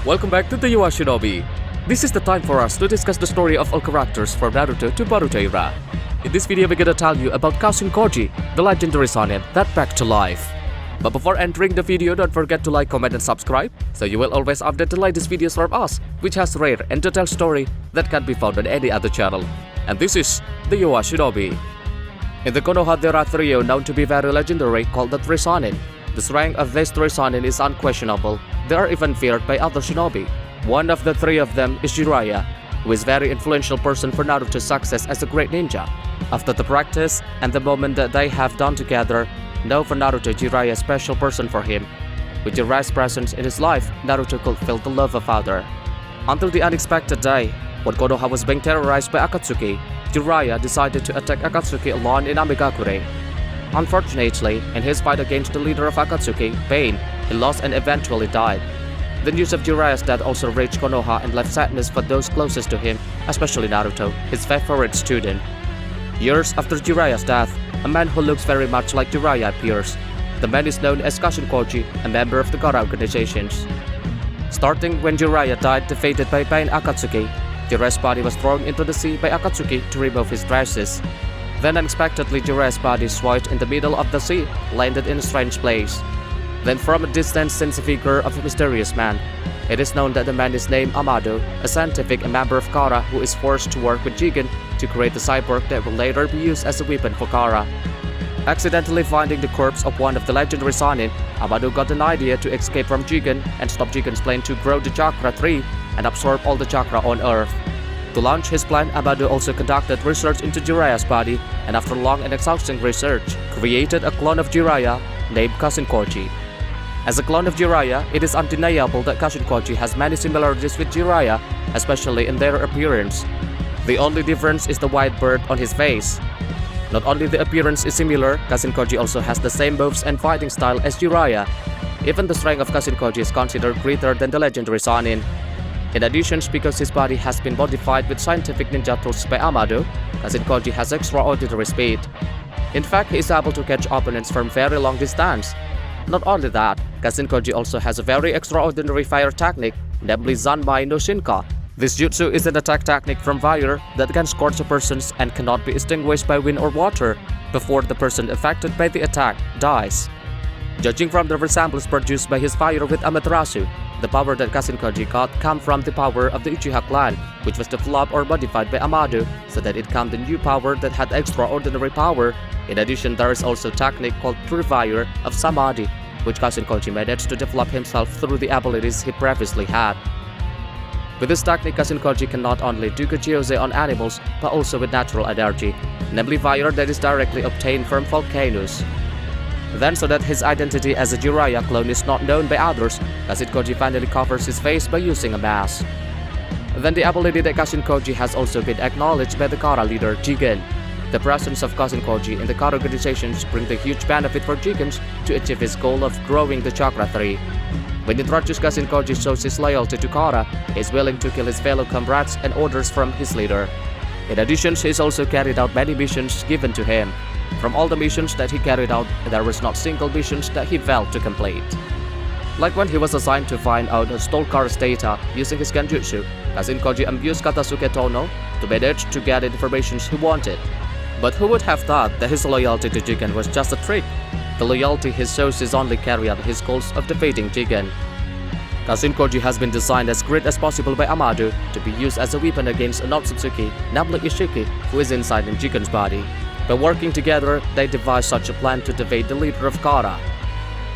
Welcome back to the Yuwa Shinobi. This is the time for us to discuss the story of all characters from Naruto to Boruto era. In this video we're gonna tell you about Kashin Koji, the legendary Sannin that back to life. But before entering the video, don't forget to like, comment and subscribe, so you will always update the latest videos from us, which has rare and detailed story that can't be found on any other channel. And this is the Yuwa Shinobi. In the Konoha there are trio known to be very legendary called the Three Sannin. The strength of these three Sannin is unquestionable. They are even feared by other shinobi. One of the three of them is Jiraiya, who is very influential person for Naruto's success as a great ninja. After the practice and the moment that they have done together, know for Naruto Jiraiya a special person for him. With Jiraiya's presence in his life, Naruto could feel the love of father. Until the unexpected day, when Konoha was being terrorized by Akatsuki, Jiraiya decided to attack Akatsuki alone in Amigakure. Unfortunately, in his fight against the leader of Akatsuki, Pain, he lost and eventually died. The news of Jiraiya's death also reached Konoha and left sadness for those closest to him, especially Naruto, his favorite student. Years after Jiraiya's death, a man who looks very much like Jiraiya appears. The man is known as Kashin Koji, a member of the Kara organizations. Starting when Jiraiya died defeated by Pain Akatsuki, Jiraiya's body was thrown into the sea by Akatsuki to remove his traces. Then unexpectedly Jiraiya's body swayed in the middle of the sea, landed in a strange place. Then from a distance sends a figure of a mysterious man. It is known that the man is named Amado, a scientific and member of Kara who is forced to work with Jigen to create a cyborg that will later be used as a weapon for Kara. Accidentally finding the corpse of one of the legendary Sannin, Amado got an idea to escape from Jigen and stop Jigen's plan to grow the chakra tree and absorb all the chakra on Earth. To launch his plan, Amado also conducted research into Jiraiya's body and after long and exhausting research, created a clone of Jiraiya named Kashin Koji. As a clone of Jiraiya, it is undeniable that Kashin Koji has many similarities with Jiraiya, especially in their appearance. The only difference is the white bird on his face. Not only the appearance is similar, Kashin Koji also has the same moves and fighting style as Jiraiya. Even the strength of Kashin Koji is considered greater than the legendary Sannin. In addition, because his body has been modified with scientific ninja tools by Amado, Kashin Koji has extraordinary speed. In fact, he is able to catch opponents from very long distance. Not only that, Kashin Koji also has a very extraordinary fire technique, namely Zanmai no Shinka. This jutsu is an attack technique from fire that can scorch a person and cannot be extinguished by wind or water before the person affected by the attack dies. Judging from the resemblance produced by his fire with Amaterasu, the power that Kashin Koji got came from the power of the Uchiha clan, which was developed or modified by Amado, so that it came the new power that had extraordinary power. In addition, there is also a technique called True Fire of Samadhi, which Kashin Koji managed to develop himself through the abilities he previously had. With this technique, Kashin Koji can not only do Gojiose on animals, but also with natural energy, namely fire that is directly obtained from volcanoes. Then, so that his identity as a Jiraiya clone is not known by others, Kashin Koji finally covers his face by using a mask. Then the ability that Kashin Koji has also been acknowledged by the Kara leader, Jigen. The presence of Kashin Koji in the Kara organizations brings a huge benefit for Jigen to achieve his goal of growing the chakra tree. When introduced, Kashin Koji shows his loyalty to Kara, he is willing to kill his fellow comrades and orders from his leader. In addition, he has also carried out many missions given to him. From all the missions that he carried out, there was not single missions that he failed to complete. Like when he was assigned to find out and stole Kara's data using his Genjutsu, Kashin Koji abused Katasuke Tono to manage to get information he wanted. But who would have thought that his loyalty to Jigen was just a trick? The loyalty he shows is only carry out his goals of defeating Jigen. Kashin Koji has been designed as great as possible by Amado to be used as a weapon against an Otsutsuki, namely Ishiki, who is inside in Jigen's body. By working together, they devised such a plan to defeat the leader of Kara.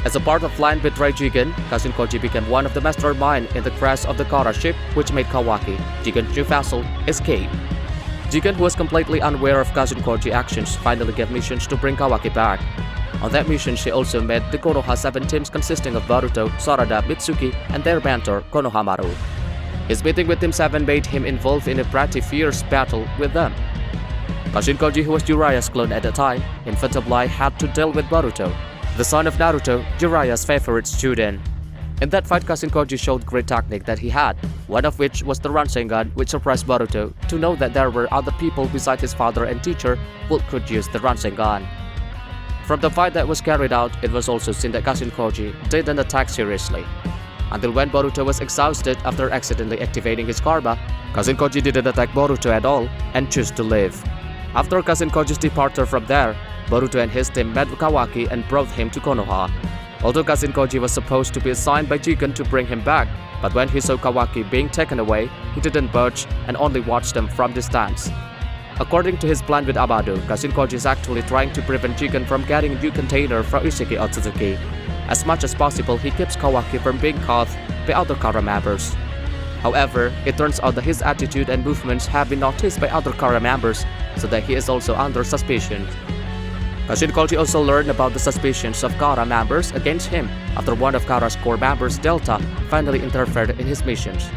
As a part of plan to betray Jigen, Kashin Koji became one of the masterminds in the crash of the Kara ship, which made Kawaki, Jigen's new vessel, escape. Jigen, who was completely unaware of Kashin Koji's actions, finally gave missions to bring Kawaki back. On that mission, she also met the Konoha 7 teams consisting of Boruto, Sarada, Mitsuki, and their mentor, Konoha Maru. His meeting with Team 7 made him involved in a pretty fierce battle with them. Kashin Koji, who was Jiraiya's clone at the time, inevitably had to deal with Boruto, the son of Naruto, Jiraiya's favorite student. In that fight, Kashin Koji showed great technique that he had, one of which was the Rasengan, which surprised Boruto to know that there were other people besides his father and teacher who could use the Rasengan. From the fight that was carried out, it was also seen that Kashin Koji didn't attack seriously. until when Boruto was exhausted after accidentally activating his karma, Kashin Koji didn't attack Boruto at all and chose to live. After Kashin Koji's departure from there, Boruto and his team met Kawaki and brought him to Konoha. Although Kashin Koji was supposed to be assigned by Jigen to bring him back, but when he saw Kawaki being taken away, he didn't budge and only watched them from distance. According to his plan with Amado, Kashin Koji is actually trying to prevent Jigen from getting a new container from Ishiki Otsutsuki. As much as possible, he keeps Kawaki from being caught by other Kara members. However, it turns out that his attitude and movements have been noticed by other Kara members, so that he is also under suspicion. Kashin Koji also learned about the suspicions of Kara members against him after one of Kara's core members, Delta, finally interfered in his missions.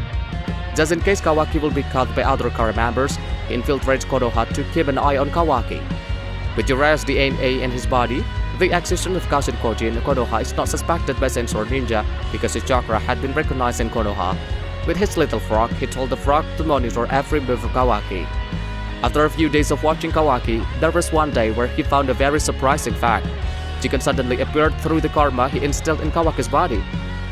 Just in case Kawaki will be caught by other Kara members, he infiltrates Konoha to keep an eye on Kawaki. With Jiraiya's DNA in his body, the existence of Kashin Koji in Konoha is not suspected by Sensor Ninja because his chakra had been recognized in Konoha. With his little frog, he told the frog to monitor every move of Kawaki. After a few days of watching Kawaki, there was one day where he found a very surprising fact. Jigen suddenly appeared through the karma he instilled in Kawaki's body.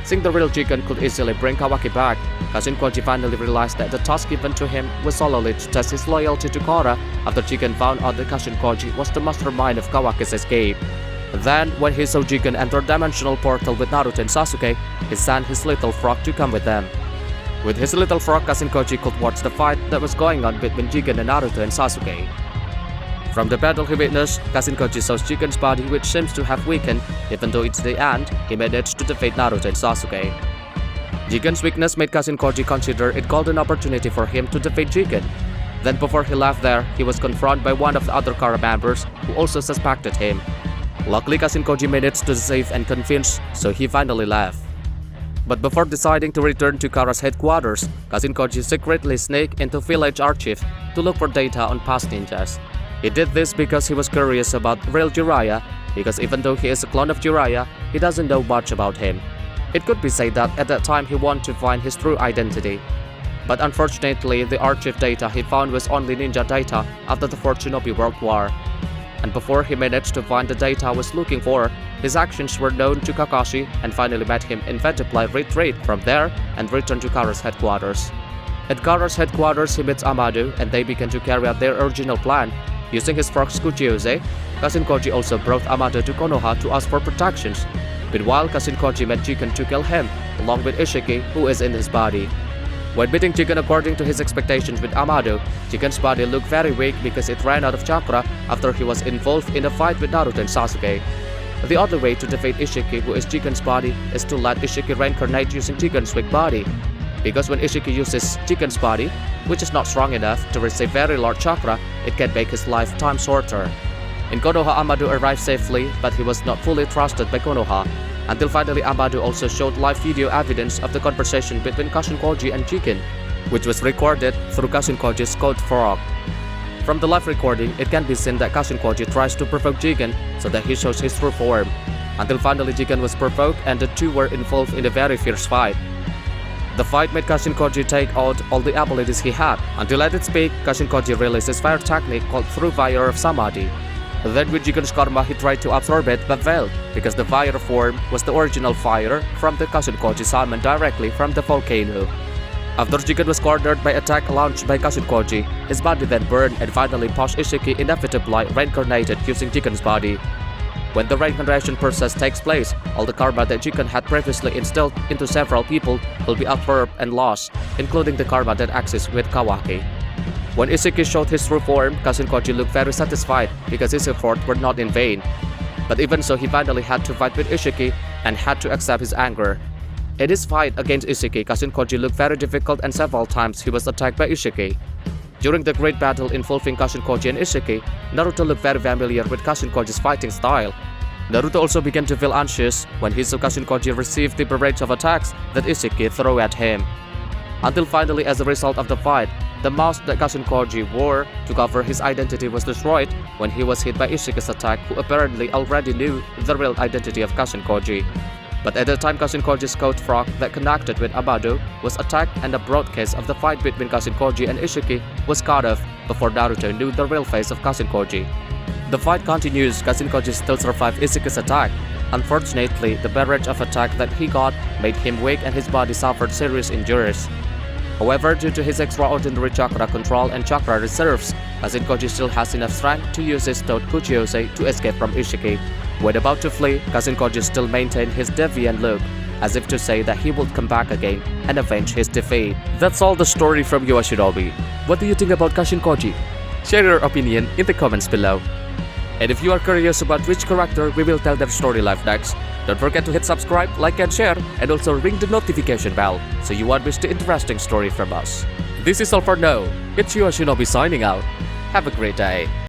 Seeing the real Jigen could easily bring Kawaki back, Kashin Koji finally realized that the task given to him was solely to test his loyalty to Kara after Jigen found out that Kashin Koji was the mastermind of Kawaki's escape. Then, when he saw Jigen enter a dimensional portal with Naruto and Sasuke, he sent his little frog to come with them. With his little frog, Kashin Koji could watch the fight that was going on between Jigen and Naruto and Sasuke. From the battle he witnessed, Kashin Koji saw Jigen's body, which seems to have weakened. Even though it's the end, he managed to defeat Naruto and Sasuke. Jigen's weakness made Kashin Koji consider it golden opportunity for him to defeat Jigen. Then before he left there, he was confronted by one of the other Kara members who also suspected him. Luckily, Kashin Koji managed to save and convince, so he finally left. But before deciding to return to Kara's headquarters, Kashin Koji secretly sneaked into village archive to look for data on past ninjas. He did this because he was curious about real Jiraiya, because even though he is a clone of Jiraiya, he doesn't know much about him. It could be said that at that time he wanted to find his true identity. But unfortunately, the archive data he found was only ninja data after the Fourth Shinobi World War. And before he managed to find the data I was looking for, his actions were known to Kakashi and finally made him inevitably retreat from there and return to Kara's headquarters. At Kara's headquarters, he meets Amado and they began to carry out their original plan. Using his frog Kuchiose, Kashin Koji also brought Amado to Konoha to ask for protections. Meanwhile, Kashin Koji met Jigen to kill him, along with Ishiki, who is in his body. When beating Jigen according to his expectations with Amado, Jigen's body looked very weak because it ran out of chakra after he was involved in a fight with Naruto and Sasuke. The other way to defeat Ishiki, who is Jigen's body, is to let Ishiki reincarnate using Jigen's weak body. Because when Ishiki uses Jigen's body, which is not strong enough to receive very large chakra, it can make his lifetime shorter. In Konoha, Amado arrived safely, but he was not fully trusted by Konoha, until finally Amado also showed live video evidence of the conversation between Kashin Koji and Jigen, which was recorded through Kashin Koji's code frog. From the live recording, it can be seen that Kashin Koji tries to provoke Jigen so that he shows his true form, until finally Jigen was provoked and the two were involved in a very fierce fight. The fight made Kashin Koji take out all the abilities he had, until at its peak, Kashin Koji released his fire technique called Through Fire of Samadhi. Then with Jigen's karma, he tried to absorb it but failed, because the fire form was the original fire from the Kashin Koji summoned directly from the volcano. After Jigen was cornered by attack launched by Kashin Koji, his body then burned and finally post-Ishiki inevitably reincarnated using Jigen's body. When the reincarnation process takes place, all the karma that Jigen had previously instilled into several people will be absorbed and lost, including the karma that exists with Kawaki. When Ishiki showed his true form, Kashin Koji looked very satisfied because his efforts were not in vain. But even so, he finally had to fight with Ishiki and had to accept his anger. In his fight against Ishiki, Kashin Koji looked very difficult and several times he was attacked by Ishiki. During the great battle involving Kashin Koji and Ishiki, Naruto looked very familiar with Kashin Koji's fighting style. Naruto also began to feel anxious when he saw Kashin Koji receive the barrage of attacks that Ishiki threw at him. Until finally, as a result of the fight, the mask that Kashin Koji wore to cover his identity was destroyed when he was hit by Ishiki's attack, who apparently already knew the real identity of Kashin Koji. But at the time, Kashin Koji's code frog that connected with Amado was attacked and a broadcast of the fight between Kashin Koji and Ishiki was cut off before Naruto knew the real face of Kashin Koji. The fight continues. Kashin Koji still survived Ishiki's attack, Unfortunately, the barrage of attack that he got made him weak and his body suffered serious injuries. However, due to his extraordinary chakra control and chakra reserves, Kashin Koji still has enough strength to use his third Kuchiyose to escape from Ishiki. When about to flee, Kashin Koji still maintained his deviant look, as if to say that he would come back again and avenge his defeat. That's all the story from you, Shinobi. What do you think about Kashin Koji? Share your opinion in the comments below. And if you are curious about which character we will tell their story live next, don't forget to hit subscribe, like and share, and also ring the notification bell so you won't miss the interesting story from us. This is all for now. It's you, Shinobi, signing out. Have a great day.